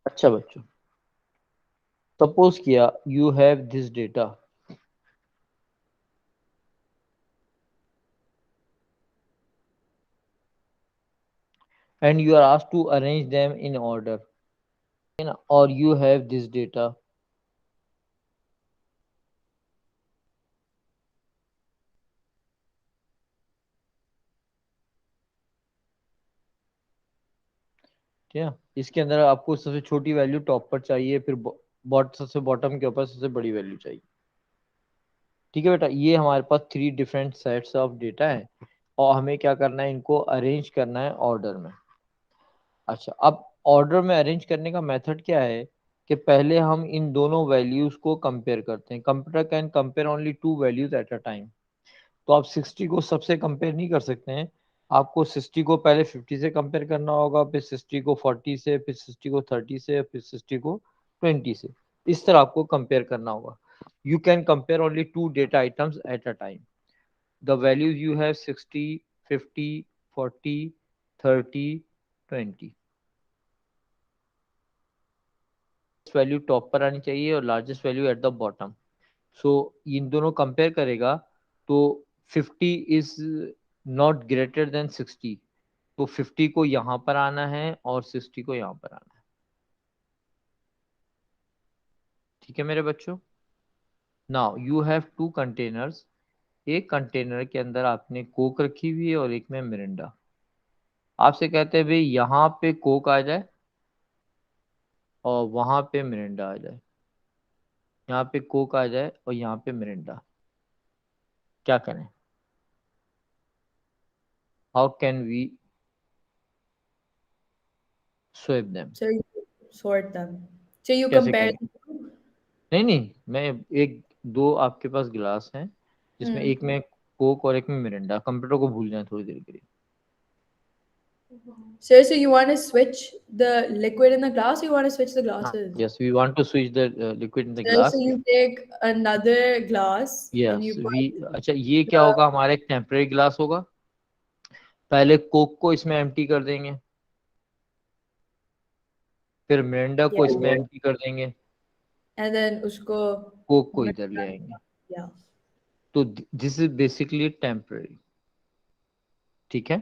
अच्छा बच्चों, सपोज किया you have this data and you are asked to arrange them in order, है ना, or you have this data ठीक है। इसके अंदर आपको सबसे छोटी वैल्यू टॉप पर चाहिए, फिर सबसे बॉटम के ऊपर सबसे बड़ी वैल्यू चाहिए। ठीक है बेटा, ये हमारे पास three different sets of data है और हमें क्या करना है, इनको अरेंज करना है ऑर्डर में। अच्छा, अब ऑर्डर में अरेंज करने का मेथड क्या है कि पहले हम इन दोनों वैल्यूज को कंपेयर करते हैं। Computer can compare only to values eight a time. तो आप 60 को सबसे कंपेयर नहीं कर सकते हैं। आपको 60 को पहले 50 से कंपेयर करना होगा, फिर 60 को 40 से, फिर 60 को 30 से, फिर 60 को 20 से। इस तरह आपको कंपेयर करना होगा। You can compare only two data items at a time. The values you have 60, 50, 40, 30, 20। Value top पर आनी चाहिए और largest value at the bottom. So इन दोनों कंपेयर करेगा तो 50 इज नॉट ग्रेटर देन 60। तो 50 को यहाँ पर आना है और 60 को यहाँ पर आना है। ठीक है मेरे बच्चों। Now you have two containers. एक कंटेनर के अंदर आपने कोक रखी हुई है और एक में मिरिंडा। आपसे कहते हैं भाई यहाँ पे कोक आ जाए और वहां पे मिरिंडा आ जाए। यहाँ पे कोक आ जाए और यहाँ पे मिरिंडा। क्या करें? How can we swap them? So you sort them. So you कैसे compare करें? the two. नहीं नहीं, मैं एक दो आपके पास गिलास हैं जिसमें Hmm. एक में कोक और एक में मिरिंडा। कंप्यूटर को भूल जाए थोड़ी देर के लिए। So you want to switch the liquid in the glass, or you want to switch the हाँ, glasses? Yes, we want to switch the liquid in the So glass. you take another glass and yes you we. put अच्छा, ये क्या the होगा, हमारा एक temporary glass होगा। पहले Coke को इसमें एम्प्टी कर देंगे, फिर मिरिंडा yeah, को इसमें एम्प्टी कर देंगे, and then usko कोक को इधर ले आएंगे। yeah. तो दिस इज बेसिकली टेम्परेरी। ठीक है।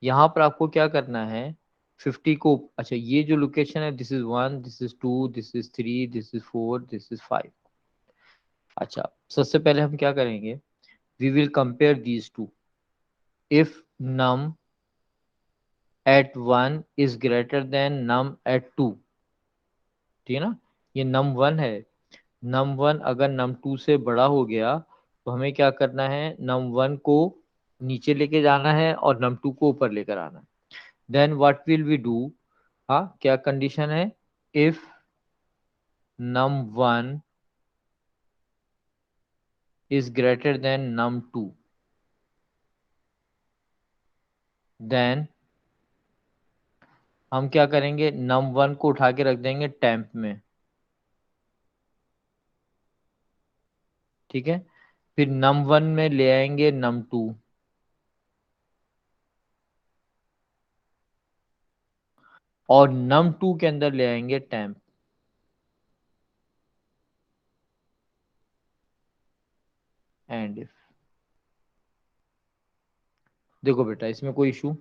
यहाँ पर आपको क्या करना है, 50 को, अच्छा ये जो लोकेशन है, this is 1, this is 2, this is 3, this is 4, this is 5। अच्छा, सबसे पहले हम क्या करेंगे, we will compare these two. If num at 1 is greater than num at 2। ठीक है ना, ये नम 1 है। नम 1 अगर नम 2 से बड़ा हो गया तो हमें क्या करना है, नम 1 को नीचे लेके जाना है और नम 2 को ऊपर लेकर आना है। Then what will we do, हाँ क्या कंडीशन है, if num 1 is greater than num 2, then हम क्या करेंगे, num 1 को उठा के रख देंगे टेम्प में। ठीक है। फिर num 1 में ले आएंगे num 2 और num 2 के अंदर ले आएंगे टेम्प। एंड इफ, देखो बेटा इसमें कोई इशू,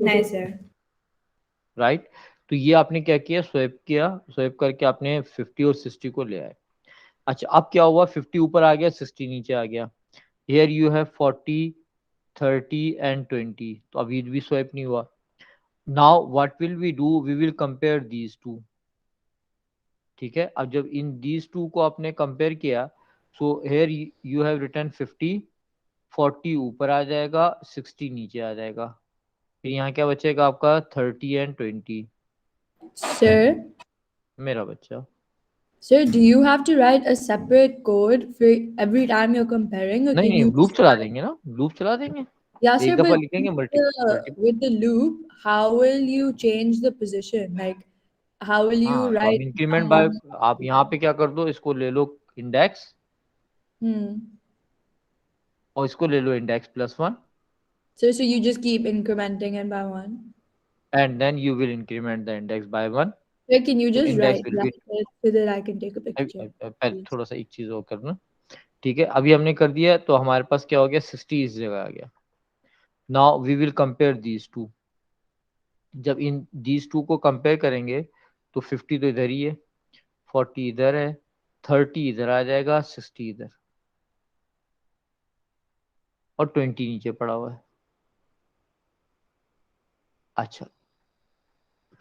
Nice, sir. राइट। तो ये आपने क्या किया, स्वैप किया, स्वैप करके आपने 50 और 60 को ले आए। अच्छा, अब क्या हुआ, 50 ऊपर आ गया, 60 नीचे आ गया। Here you have 40, 30 and 20। तो अभी भी स्वैप नहीं हुआ। Now what will we do, we will compare these two. ठीक है, अब जब इन दीज टू को आपने कंपेयर किया, so here you have return 50। 40 ऊपर आ जाएगा, 60 नीचे आ जाएगा। फिर यहाँ क्या बचेगा आपका, 30 एंड 20। Sir, मेरा बच्चा, sir, do you have to write a separate code for every time you're comparing, or नहीं can नहीं, you लूप just चला write? देंगे ना, लूप चला देंगे। Yeah, एक sir, दफा but लिखेंगे multi. with the loop, how will you change the position? Like, how will you हाँ, तो आप write इंक्रीमेंट बाय, one? आप यहाँ पे क्या कर दो, इसको ले लो इंडेक्स, Hmm. और इसको ले लो index +1, So you just keep incrementing it by one. And then you will increment the index by 1। Where can you तो just index write will be, that so that I can take a picture, पहले please? थोड़ा सा एक चीज और करना। ठीक है, अभी हमने कर दिया, तो हमारे पास क्या हो गया, 60 इस जगह आ गया। Now we will compare these two. जब इन दीज टू को कंपेयर करेंगे तो 50 तो इधर ही है, 40 इधर है, 30 इधर आ जाएगा, 60 इधर, और 20 नीचे पड़ा हुआ है। अच्छा,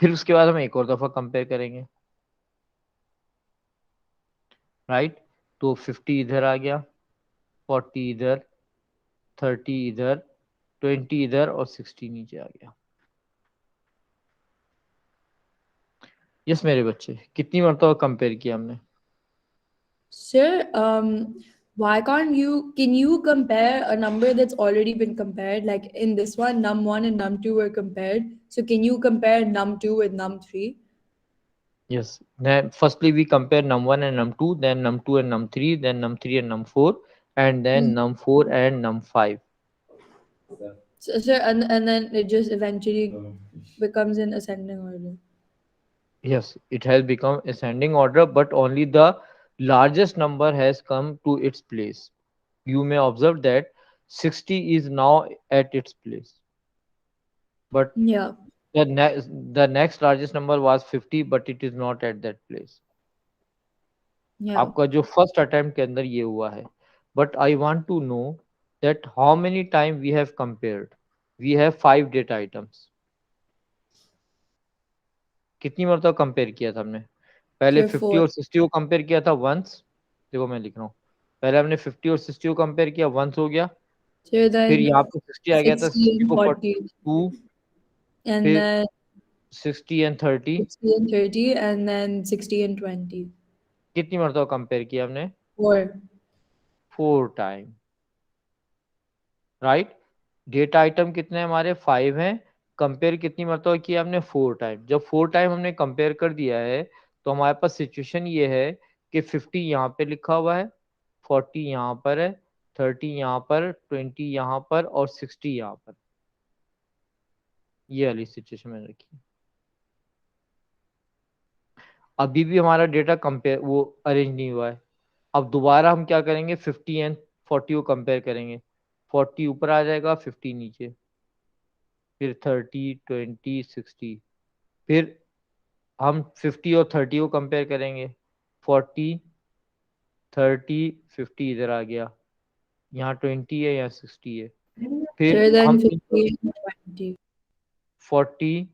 फिर उसके बाद हम एक और दफा कंपेयर करेंगे, राइट। तो 50 इधर आ गया, 40 इधर, 30 इधर, 20 इधर, और 60 नीचे आ गया। यस मेरे बच्चे, कितनी मरतबा कंपेयर किया हमने? Sir, why can't you, can you compare a number that's already been compared? Like in this one, num1 and num2 were compared. So can you compare num2 with num3? Yes. Then firstly we compare num1 and num2, then num2 and num3, then num3 and num4, and then num4 and num5. So, sir, and then it just eventually becomes in ascending order. Yes, it has become ascending order, but only the largest number has come to its place. You may observe that 60 is now at its place, but Yeah, the next largest number was 50, but it is not at that place. yeah. आपका जो first attempt के अंदर ये हुआ है, but I want to know that how many time we have compared. We have 5 data items. कितनी मरतबा compare किया था हमने? पहले Sir, 50 4. और 60 को कंपेयर किया था वंस। देखो मैं लिख रहा हूँ, पहले हमने 50 और 60 को कंपेयर किया, वंस हो गया। So फिर यहाँ then पे 60 आ गया था, 60 60 and को 40, 42, and फिर then 60 and 30। 60 and 30, and then 60 and 20. कितनी मरतबा कंपेयर किया हमने? 4. 4 टाइम, राइट। डेटा आइटम कितने हैं हमारे? 5 हैं। कंपेयर कितनी मरतबा किया हमने? 4 टाइम। जब 4 टाइम हमने कंपेयर कर दिया है, तो हमारे पास सिचुएशन ये है कि 50 यहाँ पे लिखा हुआ है, 40 यहाँ पर है, 30 यहाँ पर, 20 यहाँ पर, और 60 यहाँ पर। ये वाली सिचुएशन मैंने रखी। अभी भी हमारा डेटा कंपेयर वो अरेंज नहीं हुआ है। अब दोबारा हम क्या करेंगे, 50 एंड 40 को कंपेयर करेंगे। 40 ऊपर आ जाएगा, 50 नीचे, फिर 30, 20, 60। फिर हम 50 और 30 को कंपेयर करेंगे। 40, 30, 50 इधर आ गया, यहाँ 20 है, यहाँ 60 है। फिर So then हम 50 and 20. 40,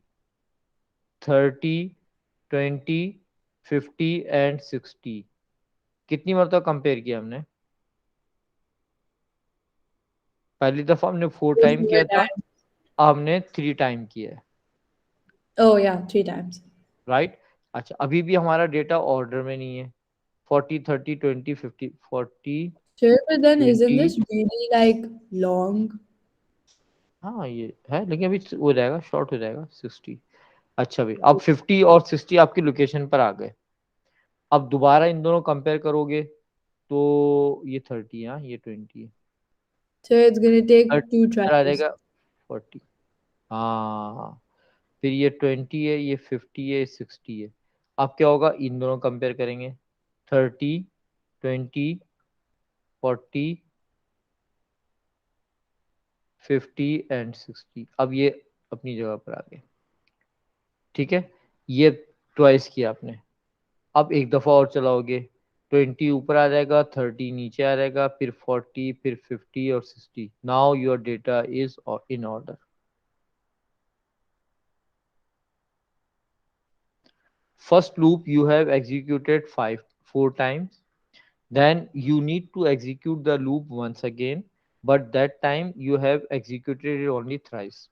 30, 20, 50 एंड 60 कितनी मरतबा कंपेयर किया हमने? पहली दफा हमने 4 Those टाइम four किया था, times. अब हमने 3 टाइम किया है, Oh yeah, 3 times. राइट। अच्छा, अभी भी हमारा डेटा ऑर्डर में नहीं है। 40, 30, 20, 50, 40, Sure, but then isn't 20। this really like long? हाँ ये है, लेकिन अभी हो जाएगा, शॉर्ट हो जाएगा 60। अच्छा भाई, अब 50 और 60 आपकी लोकेशन पर आ गए। अब दोबारा इन दोनों कंपेयर करोगे तो ये 30 है, हाँ, ये 20 है। So it's gonna take 30 two इधर आ tries. जाएगा, 40। हाँ, फिर ये 20 है, ये 50 है, ये 60 है। अब क्या होगा, इन दोनों कंपेयर करेंगे, 30, 20, 40, 50 एंड 60। अब ये अपनी जगह पर आ गए, ठीक है। ये ट्वाइस किया आपने। अब एक दफा और चलाओगे, 20 ऊपर आ जाएगा, 30 नीचे आ जाएगा, फिर 40, फिर 50 और 60। Now your data is in order. First loop you have executed 4 times, then you need to execute the loop once again, but that time you have executed it only thrice.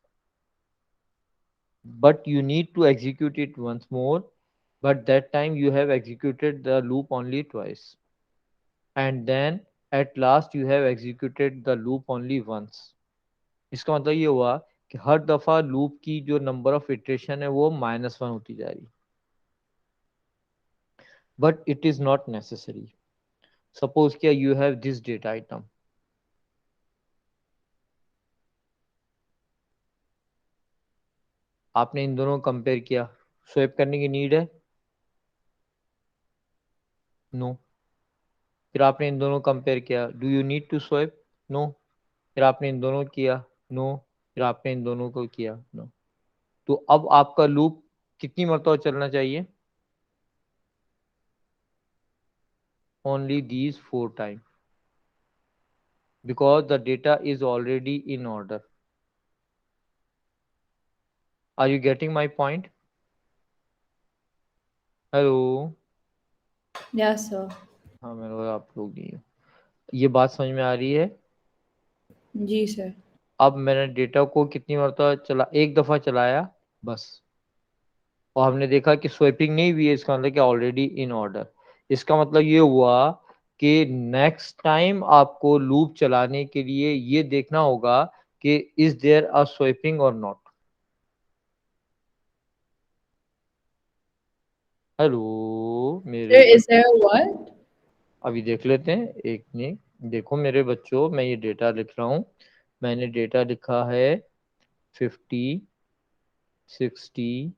But you need to execute it once more, but that time you have executed the loop only twice. And then at last you have executed the loop only once. इसका मतलब ये हुआ कि हर दफा loop की जो number of iteration है वो -1 होती जा रही, but it is not necessary. Suppose क्या, you have this data item, आपने इन दोनों कंपेयर किया, स्वैप करने की नीड है? नो। फिर आपने इन दोनों कंपेयर किया, do you need to swipe? No. फिर आपने इन दोनों किया, नो। फिर आपने इन दोनों को किया, नो। तो अब आपका लूप कितनी मरतबा चलना चाहिए? Only these 4 time, because the data is already in order. Are you getting my point? Hello? Yes, sir. हाँ, मेरे को आप लोग नहीं हो। ये बात समझ में आ रही है? जी सर। अब मैंने डेटा को कितनी मरतबा चला, एक दफा चलाया बस, और हमने देखा कि स्वैपिंग नहीं हुई है, इसका मतलब कि ऑलरेडी इन ऑर्डर। इसका मतलब ये हुआ कि नेक्स्ट टाइम आपको लूप चलाने के लिए ये देखना होगा कि इज देयर अ स्वैपिंग और नॉट। हेलो मेरे Sir, बच is there what? अभी देख लेते हैं, एक मिनट। देखो मेरे बच्चों, मैं ये डेटा लिख रहा हूँ। मैंने डेटा लिखा है 50, 60,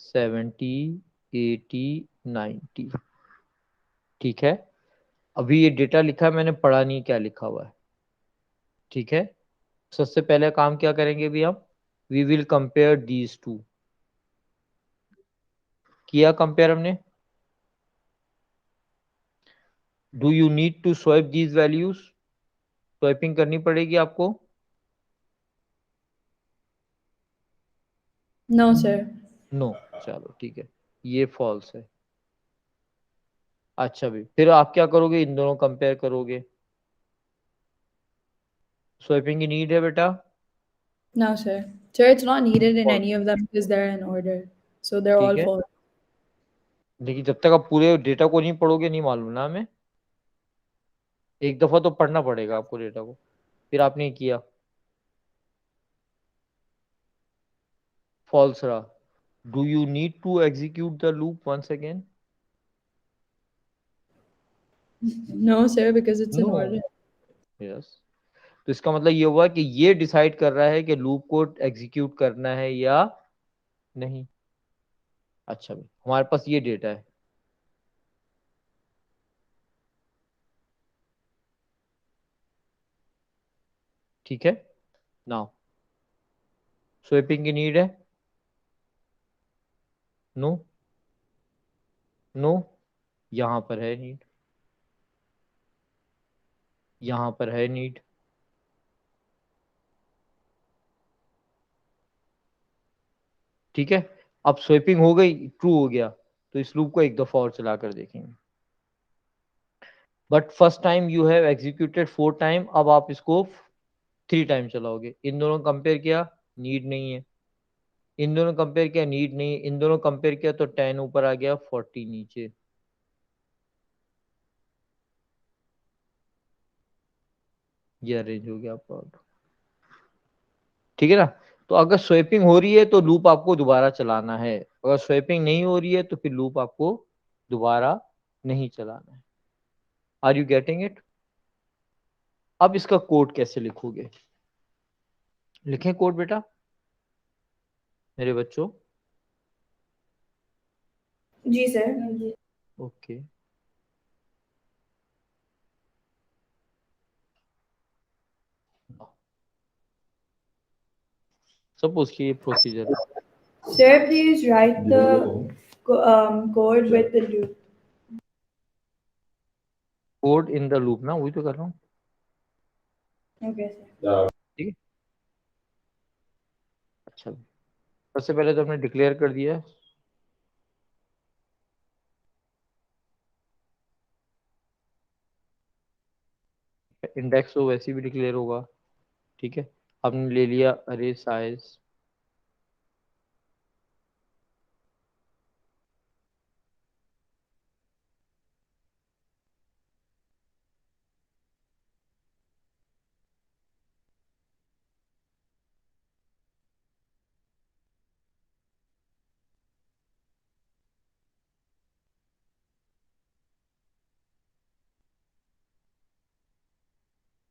70, 80, 90। ठीक है? अभी ये डेटा लिखा है, मैंने पढ़ा नहीं क्या लिखा हुआ है। ठीक है? सबसे पहले काम क्या करेंगे अभी हम? We will compare these two. किया कंपेयर हमने। Do you need to swipe these values? Swiping करनी पड़ेगी आपको? No, sir. नो। चलो ठीक है, ये फॉल्स है। अच्छा भी, फिर आप क्या करोगे? इन दोनों कंपेयर करोगे। स्वाइपिंग की नीड है बेटा? No, sir. Sir, it's not needed in False. any of them because they're in order. So they're ठीक all है, false. लेकिन जब तक आप पूरे डेटा को नहीं पढ़ोगे नहीं मालूम ना हमें। एक दफा तो पढ़ना पड़ेगा आपको डेटा को। फिर आपने किया, फॉल्स रहा। Do you need to execute the loop once again? No, sir, because it's in no. order. Yes. तो इसका मतलब ये हुआ कि ये डिसाइड कर रहा है कि लूप को एग्जीक्यूट करना है या नहीं। अच्छा भाई, हमारे पास ये डेटा है। ठीक है? नाउ स्वेपिंग की नीड है? नो। नो। यहां पर है नीड, यहां पर है नीड। ठीक है? अब स्वेपिंग हो गई, ट्रू हो गया, तो इस लूप को एक दफा और चला कर देखेंगे। But first time you have executed 4 time, अब आप इसको 3 टाइम चलाओगे। इन दोनों कंपेयर किया, नीड नहीं है। इन दोनों कंपेयर किया, नीड नहीं है। इन दोनों कंपेयर किया तो 10 ऊपर आ गया, 40 नीचे। ये अरेंज हो गया आपका ऑर्डर। ठीक है ना? तो अगर स्वैपिंग हो रही है तो लूप आपको दोबारा चलाना है, अगर स्वैपिंग नहीं हो रही है तो फिर लूप आपको दोबारा नहीं चलाना है। Are you getting it? अब इसका कोड कैसे लिखोगे? लिखें कोड बेटा मेरे बच्चों? जी सर। ओके। सपोज कि ये प्रोसीजर है। Sir, please write the code with the loop. Code in the loop ना, वही तो कर रहा हूँ। Okay, sir. ठीक है? अच्छा, सबसे पहले तो हमने डिक्लेयर कर दिया। इंडेक्स तो वैसे भी डिक्लेयर होगा। ठीक है? हमने ले लिया अरे साइज।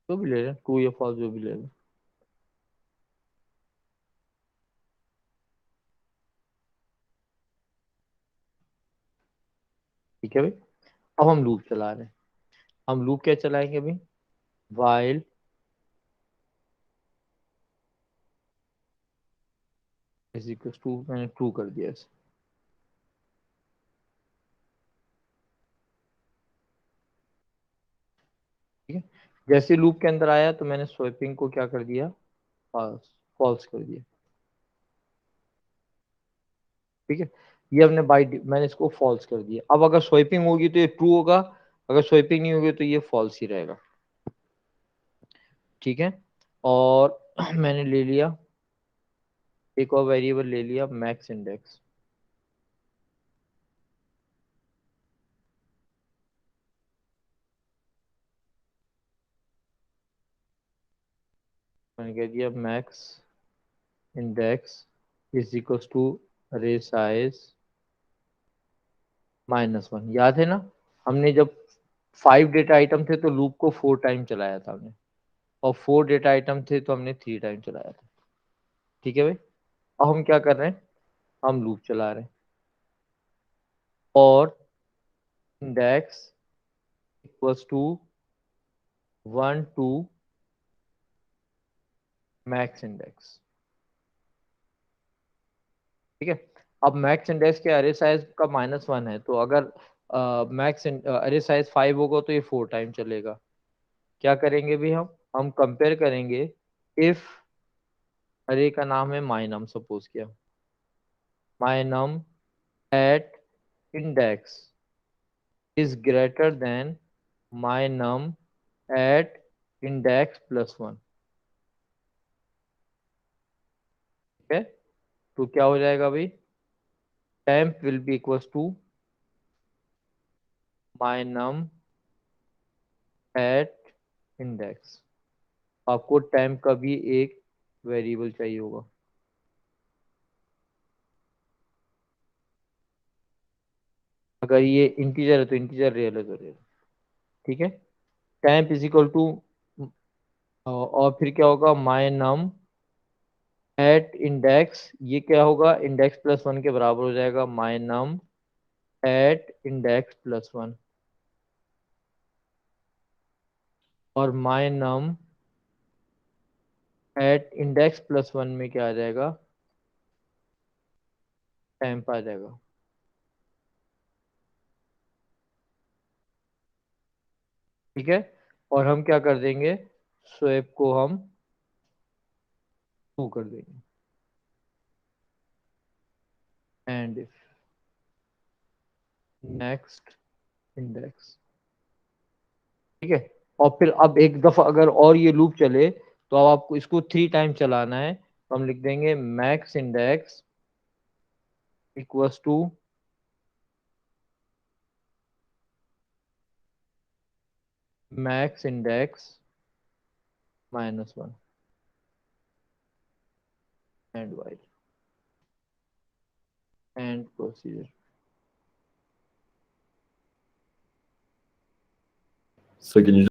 जो भी ले लें, ट्रू या फॉल्स जो भी ले लें। ठीक है भाई? अब हम लूप चला रहे हैं। हम लूप क्या चलाएंगे अभी? वाइल इज इक्वल टू, मैंने ट्रू कर दिया इसे। ठीक है, जैसे लूप के अंदर आया तो मैंने स्वैपिंग को क्या कर दिया? फॉल्स, फॉल्स कर दिया। ठीक है, ये हमने मैंने इसको फॉल्स कर दिया। अब अगर स्वैपिंग होगी तो ये ट्रू होगा, अगर स्वैपिंग नहीं होगी तो ये फॉल्स ही रहेगा। ठीक है, और मैंने ले लिया एक और वेरिएबल ले लिया, मैक्स इंडेक्स। मैंने कह दिया max index is equal to array size -1। याद है ना, हमने जब 5 डेटा आइटम थे तो लूप को 4 टाइम चलाया था हमने, और 4 डेटा आइटम थे तो हमने 3 टाइम चलाया था। ठीक है भाई, अब हम क्या कर रहे हैं? हम लूप चला रहे हैं, और index equals to 1 to max index. ठीक है, अब मैक्स इंडेक्स के अरे साइज का -1 है, तो अगर मैक्स अरे साइज 5 होगा तो ये 4 टाइम चलेगा। क्या करेंगे भी हम कंपेयर करेंगे। इफ अरे का नाम है माय नम, सपोज किया my num at index is greater than my num at index +1। ठीक है, तो क्या हो जाएगा भाई? temp will be equals to my num at index. आपको temp का भी एक वेरिएबल चाहिए होगा। अगर ये इंटीजर है तो इंटीजर, रियल है तो रियल। ठीक है, temp इज इक्वल टू, और फिर क्या होगा? माय नम एट इंडेक्स, ये क्या होगा? इंडेक्स +1 के बराबर हो जाएगा, माय नम एट इंडेक्स +1। और माय नम एट इंडेक्स +1 में क्या आ जाएगा? temp आ जाएगा। ठीक है, और हम क्या कर देंगे? स्वैप को हम ट्रू कर देंगे, एंड इफ नेक्स्ट इंडेक्स। ठीक है, और फिर अब एक दफा अगर और ये लूप चले तो अब आपको इसको 3 टाइम चलाना है, तो हम लिख देंगे max index equals to max index -1 and while end procedure. So can you